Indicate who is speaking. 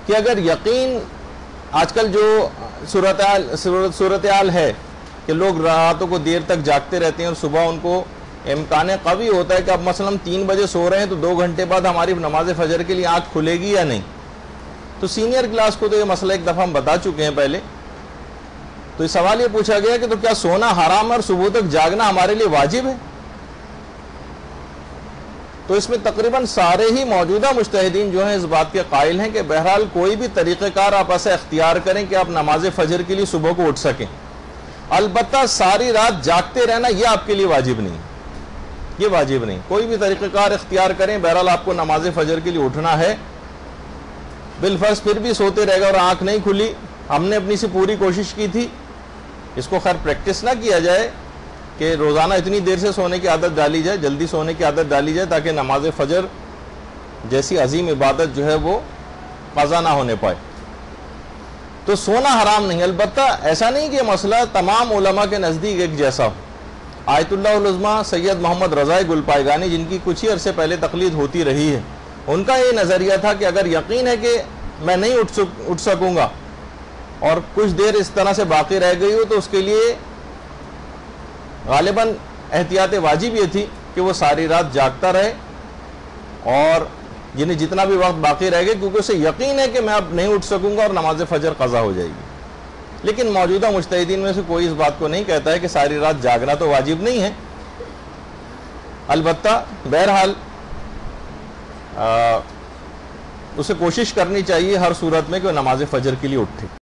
Speaker 1: کہ اگر یقین آج کل جو صورتحال ہے کہ لوگ راتوں کو دیر تک جاگتے رہتے ہیں اور صبح ان کو امکان قوی ہوتا ہے کہ اب مثلا 3 بجے سو رہے ہیں تو 2 گھنٹے بعد ہماری نماز فجر کے لیے آنکھ کھلے گی یا نہیں. تو سینئر کلاس کو تو یہ مسئلہ ایک دفعہ ہم بتا چکے ہیں پہلے. تو یہ سوال یہ پوچھا گیا کہ تو کیا سونا حرام اور صبح تک جاگنا ہمارے لیے واجب ہے؟ تو اس میں تقریباً سارے ہی موجودہ مجتہدین جو ہیں اس بات کے قائل ہیں کہ بہرحال کوئی بھی طریقہ کار آپ ایسا اختیار کریں کہ آپ نماز فجر کے لیے صبح کو اٹھ سکیں. البتہ ساری رات جاگتے رہنا یہ آپ کے لیے واجب نہیں، یہ واجب نہیں. کوئی بھی طریقہ کار اختیار کریں، بہرحال آپ کو نماز فجر کے لیے اٹھنا ہے. بالفرض پھر بھی سوتے رہ گئے اور آنکھ نہیں کھلی، ہم نے اپنی سے پوری کوشش کی تھی. اس کو خیر پریکٹس نہ کیا جائے کہ روزانہ اتنی دیر سے سونے کی عادت ڈالی جائے، جلدی سونے کی عادت ڈالی جائے تاکہ نماز فجر جیسی عظیم عبادت جو ہے وہ قضا نہ ہونے پائے. تو سونا حرام نہیں. البتہ ایسا نہیں کہ مسئلہ تمام علماء کے نزدیک ایک جیسا ہو. آیت اللہ العظمیٰ سید محمد رضا گلپائگانی جن کی کچھ ہی عرصے پہلے تقلید ہوتی رہی ہے، ان کا یہ نظریہ تھا کہ اگر یقین ہے کہ میں نہیں اٹھ سکوں گا اور کچھ دیر اس طرح سے باقی رہ گئی ہو تو اس کے لیے غالباً احتیاط واجب یہ تھی کہ وہ ساری رات جاگتا رہے اور یعنی جتنا بھی وقت باقی رہ گئے، کیونکہ اسے یقین ہے کہ میں اب نہیں اٹھ سکوں گا اور نماز فجر قضا ہو جائے گی. لیکن موجودہ مجتہدین میں سے کوئی اس بات کو نہیں کہتا ہے کہ ساری رات جاگنا تو واجب نہیں ہے. البتہ بہرحال اسے کوشش کرنی چاہیے ہر صورت میں کہ وہ نماز فجر کے لیے اٹھے.